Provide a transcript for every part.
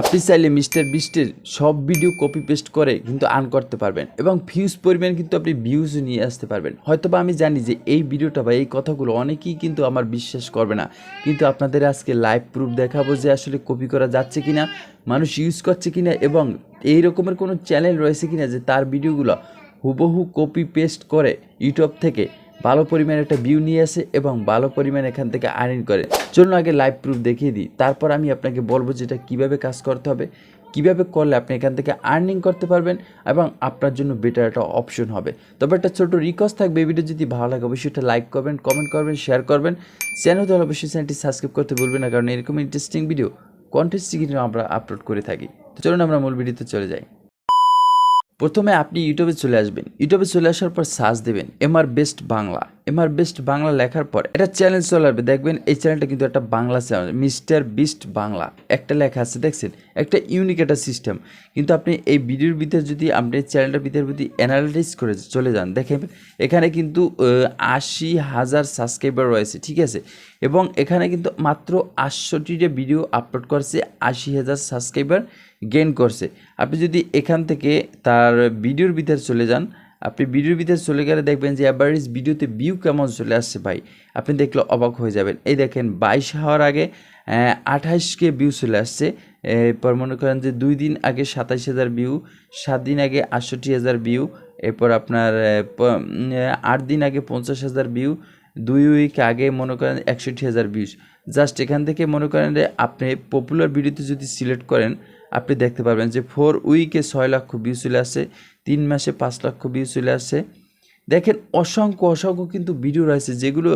আপনি চাইলে মিস্টার বিস্টের সব ভিডিও কপি পেস্ট করে কিন্তু আর্ন করতে পারবেন এবং ভিউজ পরিমাণ কিন্তু আপনি ভিউজও নিয়ে আসতে পারবেন। হয়তোবা আমি জানি যে এই ভিডিওটা বা এই কথাগুলো অনেকেই কিন্তু আমার বিশ্বাস করবে না, কিন্তু আপনাদের আজকে লাইভ প্রুফ দেখাবো যে আসলে কপি করা যাচ্ছে কিনা, মানুষ ইউজ করছে কিনা এবং এই রকমের কোনো চ্যানেল রয়েছে কিনা যে তার ভিডিওগুলো হুবহু কপি পেস্ট করে ইউটিউব থেকে ভালো পরিমাণে একটা ভিউ নিয়ে আসে এবং ভালো পরিমাণে এখান থেকে আর্নিং করে। চলুন আগে লাইভ প্রুফ দেখিয়ে দিই, তারপর আমি আপনাকে বলবো যে এটা কীভাবে কাজ করতে হবে, কীভাবে করলে আপনি এখান থেকে আর্নিং করতে পারবেন এবং আপনার জন্য বেটার একটা অপশন হবে। তবে একটা ছোটো রিকোয়েস্ট থাকবে, এই ভিডিও যদি ভালো লাগে অবশ্যই এটা লাইক করবেন, কমেন্ট করবেন, শেয়ার করবেন। চ্যানেল তো অবশ্যই চ্যানেলটি সাবস্ক্রাইব করতে ভুলবেন না, কারণ এরকম ইন্টারেস্টিং ভিডিও কন্টেন্টটি কিন্তু আমরা আপলোড করে থাকি। তো চলুন আমরা মূল ভিডিওতে চলে যাই। প্রথমে আপনি ইউটিউবে চলে আসবেন, ইউটিউবে চলে আসার পর সার্চ দেবেন mrbeast বাংলা। mrbeast বাংলা লেখার পর একটা চ্যানেল চলে আসবে, দেখবেন এই চ্যানেলটা কিন্তু একটা Bangla channel, mister beast Bangla একটা লেখা আছে, দেখছেন একটা ইউনিক একটা সিস্টেম। কিন্তু আপনি এই ভিডিওর ভিতরে যদি আপনি চ্যানেলটার ভিতরে যদি অ্যানালাইসিস করে চলে যান, দেখেন এখানে কিন্তু 80,000 সাবস্ক্রাইবার রয়েছে, ঠিক আছে, এবং এখানে কিন্তু মাত্র 68টা ভিডিও আপলোড করছে, 80,000 সাবস্ক্রাইবার গেইন করছে। আপনি যদি এখান থেকে তার ভিডিওর ভিতরে চলে যান, আপনি ভিডিওর ভিতরে চলে গেলে দেখবেন যে অ্যাভারেজ ভিডিওতে ভিউ কেমন চলে আসছে ভাই, আপনি দেখলে অবাক হয়ে যাবেন। এই দেখেন 22 হওয়ার আগে 28K ভিউ চলে আসছে, এরপর মনে করেন যে 2 দিন আগে 27,000 ভিউ, 7 দিন আগে 68,000 ভিউ, এরপর আপনার 8 দিন আগে 50,000 ভিউ, 2 উইক আগে মনে করেন 61,000 ভিউজ। জাস্ট এখান থেকে মনে করেন যে আপনি পপুলার ভিডিওতে যদি সিলেক্ট করেন, আপনি দেখতে পারবেন যে 4 উইকে 6 লক্ষ ভিউ চলে আসছে, 3 মাসে 5 লক্ষ ভিউ চলে আসছে। দেখেন অসংখ্য অসংখ্য কিন্তু ভিডিও রয়েছে যেগুলো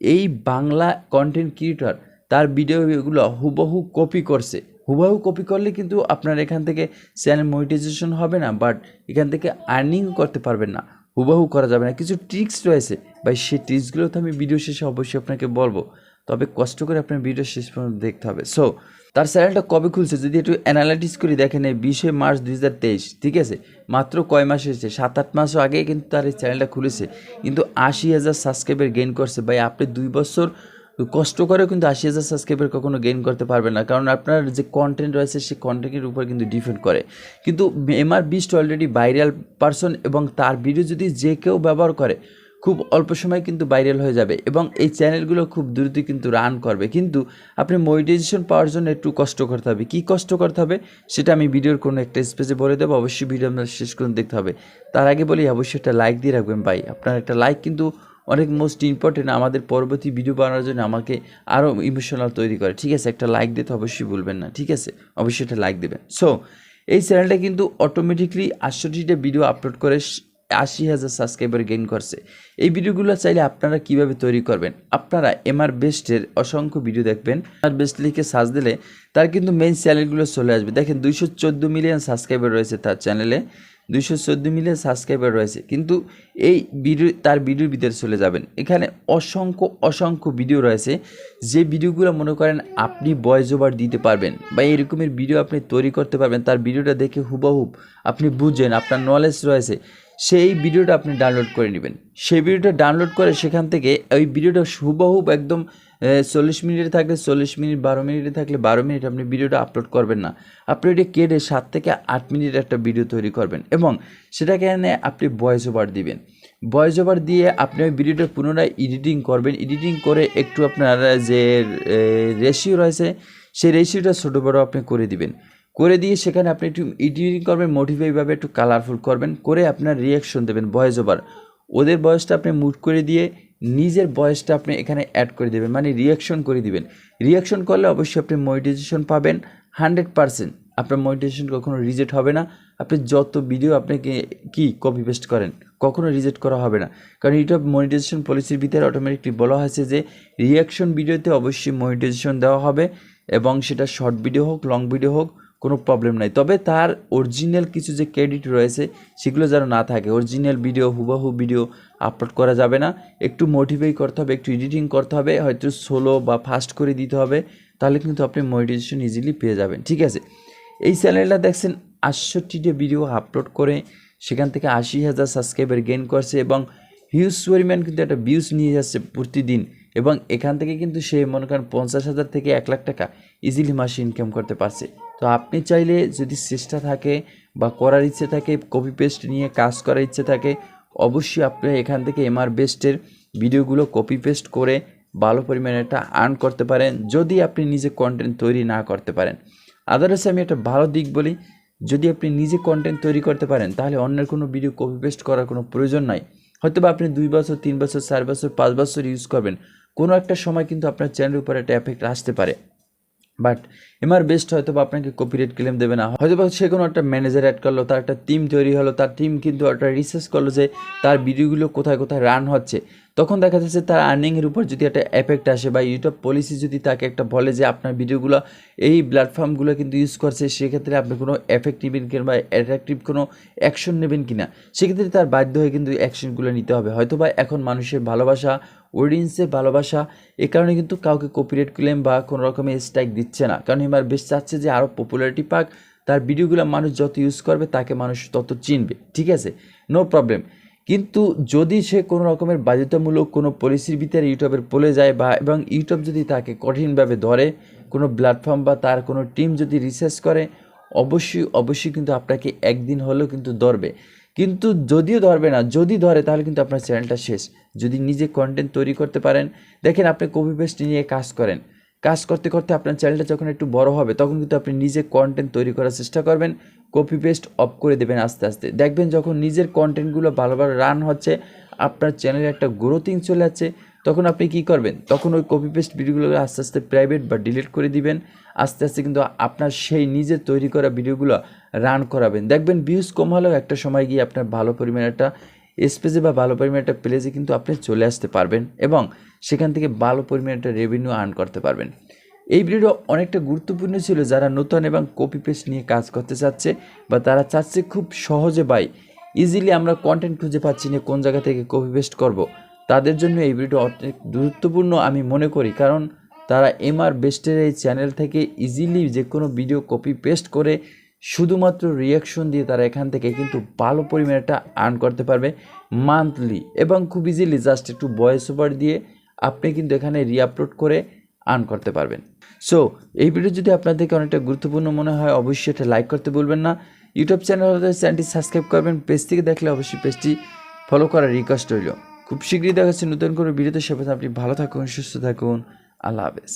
এই বাংলা কন্টেন্ট ক্রিয়েটর তার ভিডিওগুলো হুবহু কপি করছে। হুবহু কপি করলে কিন্তু আপনার এখান থেকে চ্যানেল মনিটাইজেশন হবে না, বাট এখান থেকে আর্নিং করতে পারবেন না, হুবহু করা যাবে না। কিছু ট্রিক্স রয়েছে ভাই, সেই ট্রিক্সগুলো তো আমি ভিডিও শেষে অবশ্যই আপনাকে বলবো, তবে কষ্ট করে আপনার ভিডিও শেষ পর্যন্ত দেখতে হবে। সো তার চ্যানেলটা কবে খুলছে যদি একটু অ্যানালাইটিস করে দেখেন, এই 20 মার্চ 2023, ঠিক আছে, মাত্র কয় মাস হয়েছে, 7-8 মাসও আগে কিন্তু তার এই চ্যানেলটা খুলেছে, কিন্তু 80,000 সাবস্ক্রাইবার গেইন করছে। ভাই আপনি 2 বছর কষ্ট করেও কিন্তু 80,000 সাবস্ক্রাইবার কখনো গেইন করতে পারবেন না, কারণ আপনার যে কন্টেন্ট রয়েছে সেই কন্টেন্টের উপর কিন্তু ডিপেন্ড করে। কিন্তু mrbeast অলরেডি ভাইরাল পারসন এবং তার ভিডিও যদি যে কেউ ব্যবহার করে খুব অল্প সময় কিন্তু ভাইরাল হয়ে যাবে এবং এই চ্যানেলগুলো খুব দ্রুত কিন্তু রান করবে। কিন্তু আপনি মনিটাইজেশন পাওয়ার জন্য একটু কষ্ট করতে হবে। কী কষ্ট করতে হবে সেটা আমি ভিডিওর কোনো একটা স্পেসে বলে দেবো, অবশ্যই ভিডিও আপনার শেষ করে দেখতে হবে। তার আগে বলি অবশ্যই একটা লাইক দিয়ে রাখবেন ভাই, আপনার একটা লাইক কিন্তু অনেক মোস্ট ইম্পর্টেন্ট আমাদের পরবর্তী ভিডিও বানানোর জন্য, আমাকে আরও ইমোশনাল তৈরি করে, ঠিক আছে। একটা লাইক দিতে অবশ্যই ভুলবেন না, ঠিক আছে, অবশ্যই একটা লাইক দেবেন। সো এই চ্যানেলটা কিন্তু অটোমেটিকলি 68টা ভিডিও আপলোড করে 80,000 সাবস্ক্রাইবার গেইন করছে। এই ভিডিওগুলো চাইলে আপনারা কিভাবে তৈরি করবেন, আপনারা mrbeasted অসংখ্য ভিডিও দেখবেন, mrbeast লিখে সার্চ দিলে তার কিন্তু মেইন চ্যানেলগুলো চলে আসবে। দেখেন 214 মিলিয়ন সাবস্ক্রাইবার রয়েছে তার চ্যানেলে, 214 মিলিয়ন সাবস্ক্রাইবার রয়েছে। কিন্তু এই ভিডিও তার ভিডিওর ভিতরে চলে যাবেন, এখানে অসংখ্য অসংখ্য ভিডিও রয়েছে যে ভিডিওগুলো মনে করেন আপনি ভয়েস ওভার দিতে পারবেন বা এরকমের ভিডিও আপনি তৈরি করতে পারবেন। তার ভিডিওটা দেখে হুবহুব আপনি বুঝেন, আপনার নলেজ রয়েছে, সেই ভিডিওটা আপনি ডাউনলোড করে নেবেন। সেই ভিডিওটা ডাউনলোড করে সেখান থেকে ওই ভিডিওটা হুবহুব একদম 40 মিনিটে থাকলে 40 মিনিট, 12 মিনিটে থাকলে 12 মিনিট আপনি ভিডিওটা আপলোড করবেন না, আপনি এটা কেটে 7 থেকে 8 মিনিটের একটা ভিডিও তৈরি করবেন এবং সেটাকে এনে আপনি ভয়েস ওভার দিবেন। ভয়েস ওভার দিয়ে আপনি ওই ভিডিওটা পুনরায় এডিটিং করবেন, এডিটিং করে একটু আপনার যে রেশিও রয়েছে সেই রেশিওটা ছোটো বড়ো আপনি করে দিবেন, করে দিয়ে সেখানে আপনি একটু এডিটিং করবেন, মোটিভাইভাবে একটু কালারফুল করবেন, করে আপনার রিয়াকশন দেবেন ভয়েস ওভার। ওদের ভয়েসটা আপনি মুট করে দিয়ে নিজের ভয়েসটা আপনি এখানে অ্যাড করে দেবেন, মানে রিয়াকশন করে দিবেন। রিয়াকশন করলে অবশ্যই আপনি মনিটাইজেশন পাবেন 100%। আপনার মনিটাইজেশন কখনো রিজেক্ট হবে না। আপনি যত ভিডিও আপনাকে কি কপি পেস্ট করেন কখনো রিজেক্ট করা হবে না, কারণ ইউটিউব মনিটাইজেশন পলিসির ভিতরে অটোমেটিকলি বলা হয়েছে যে রিয়াকশন ভিডিওতে অবশ্যই মনিটাইজেশন দেওয়া হবে এবং সেটা শর্ট ভিডিও হোক লং ভিডিও হোক কোনো প্রবলেম নাই। তবে তার অরিজিনাল কিছু যে ক্রেডিট রয়েছে সেগুলো যেন না থাকে, অরিজিনাল ভিডিও হুবহু ভিডিও আপলোড করা যাবে না, একটু মোটিফাই করতে হবে, একটু এডিটিং করতে হবে, হয়তো স্লো বা ফাস্ট করে দিতে হবে, তাহলে কিন্তু আপনি মনিটাইজেশন ইজিলি পেয়ে যাবেন, ঠিক আছে। এই চ্যানেলটা দেখছেন 68টা ভিডিও আপলোড করে সেখান থেকে 80,000 সাবস্ক্রাইবার গেইন করছে এবং হিউজ পরিমাণ কিন্তু একটা ভিউজ নিয়ে যাচ্ছে প্রতিদিন। এবং এখান থেকে কিন্তু সে মনে করেন 50,000 থেকে 1 লাখ টাকা ইজিলি মাসে ইনকাম করতে পারছে। তো আপনি চাইলে যদি চেষ্টা থাকে বা করার ইচ্ছে থাকে, কপি পেস্ট নিয়ে কাজ করার ইচ্ছে থাকে, অবশ্যই আপনি এখান থেকে mrbeastের ভিডিওগুলো কপি পেস্ট করে ভালো পরিমাণে একটা আর্ন করতে পারেন, যদি আপনি নিজে কন্টেন্ট তৈরি না করতে পারেন। আদারওয়াইজ আমি একটা ভালো দিক বলি, যদি আপনি নিজে কন্টেন্ট তৈরি করতে পারেন তাহলে অন্যের কোনো ভিডিও কপি পেস্ট করার কোনো প্রয়োজন নাই। হয়তো বা আপনি 2 বছর 3 বছর 4 বছর 5 বছর ইউজ করবেন, কোনো একটা সময় কিন্তু আপনার চ্যানেলের উপর একটা এফেক্ট আসতে পারে। বাট mrbeast হয়তো বা আপনাকে কপিরাইট ক্লেম দেবে না, হয়তো বা সে কোনো একটা ম্যানেজার অ্যাড করলো, তার একটা টিম তৈরি হলো, তার টিম কিন্তু একটা রিসার্চ করলো যে তার ভিডিওগুলো কোথায় কোথায় রান হচ্ছে, তখন দেখা যাচ্ছে তার আর্নিংয়ের উপর যদি একটা এফেক্ট আসে বা ইউটিউব পলিসি যদি তাকে একটা বলে যে আপনার ভিডিওগুলো এই প্ল্যাটফর্মগুলো কিন্তু ইউজ করছে, সেক্ষেত্রে আপনি কোনো এফেক্ট নেবেন কিংবা অ্যাট্রাকটিভ কোনো অ্যাকশন নেবেন কিনা, সেক্ষেত্রে তার বাধ্য হয়ে কিন্তু অ্যাকশনগুলো নিতে হবে। হয়তো বা এখন মানুষের ভালোবাসা, অডিয়েন্সের ভালোবাসা, এ কারণে কিন্তু কাউকে কপিরাইট ক্লেম বা কোনো রকমের স্ট্রাইক দিচ্ছে না, কারণ mrbeast চাচ্ছে যে আরও পপুলারিটি পাক, তার ভিডিওগুলো মানুষ যত ইউজ করবে তাকে মানুষ তত চিনবে। ঠিক আছে, নো প্রবলেম। কিন্তু যদি সে কোনো রকমের বাধ্যতামূলক কোনো পলিসির ভিতরে ইউটিউবের পলে যায় বা এবং ইউটিউব যদি তাকে কঠিনভাবে ধরে, কোনো প্ল্যাটফর্ম বা তার কোনো টিম যদি রিসার্চ করে, অবশ্যই কিন্তু আপনাকে একদিন হলেও কিন্তু ধরবে। কিন্তু যদিও ধরবে না, যদি ধরে তাহলে কিন্তু আপনার চ্যানেলটা শেষ। যদি নিজে কন্টেন্ট তৈরি করতে পারেন, দেখেন আপনি কপি পেস্ট নিয়ে কাজ করেন, কাজ করতে করতে আপনার চ্যানেলটা যখন একটু বড় হবে তখন কিন্তু আপনি নিজে কন্টেন্ট তৈরি করার চেষ্টা করবেন, কপি পেস্ট অফ করে দেবেন আস্তে আস্তে। দেখবেন যখন নিজের কন্টেন্টগুলো ভালোভাবে রান হচ্ছে, আপনার চ্যানেলে একটা গ্রোথিং চলে যাচ্ছে, তখন আপনি কি করবেন, তখন ওই কপি পেস্ট ভিডিওগুলো আস্তে আস্তে প্রাইভেট বা ডিলিট করে দিবেন। আস্তে আস্তে কিন্তু আপনার সেই নিজে তৈরি করা ভিডিওগুলো রান করাবেন, দেখবেন ভিউজ কম হলেও একটা সময় গিয়ে আপনার ভালো পরিমাণে একটা স্পেসে বা ভালো পরিমাণে একটা প্লেসে কিন্তু আপনি চলে আসতে পারবেন এবং সেখান থেকে ভালো পরিমাণে একটা রেভিনিউ আর্ন করতে পারবেন। এই ভিডিওটা অনেকটা গুরুত্বপূর্ণ ছিল যারা নতুন এবং কপি পেস্ট নিয়ে কাজ করতে চাচ্ছে, বা তারা চাচ্ছে খুব সহজে ইজিলি আমরা কন্টেন্ট খুঁজে পাচ্ছি না কোন জায়গা থেকে কপি পেস্ট করব, তাদের জন্য এই ভিডিওটা অনেক গুরুত্বপূর্ণ আমি মনে করি, কারণ তারা mrbeastের এই চ্যানেল থেকে ইজিলি যে কোনো ভিডিও কপি পেস্ট করে শুধুমাত্র রিয়াকশন দিয়ে তারা এখান থেকে কিন্তু ভালো পরিমাণে একটা আর্ন করতে পারবে মান্থলি, এবং খুব ইজিলি জাস্ট একটু ভয়েস ওভার দিয়ে আপনি কিন্তু এখানে রিআপলোড করে আর্ন করতে পারবেন। সো এই ভিডিও যদি আপনাদেরকে অনেকটা গুরুত্বপূর্ণ মনে হয়, অবশ্যই এটা লাইক করতে ভুলবেন না। ইউটিউব চ্যানেলটি সাবস্ক্রাইব করবেন, পেজ থেকে দেখলে অবশ্যই পেজটি ফলো করার রিকোয়েস্ট রইল। খুব শীঘ্রই দেখা যাচ্ছে নতুন করে ভিডিওতে, সে আপনি ভালো থাকুন, সুস্থ থাকুন, আল্লাহ হাফেজ।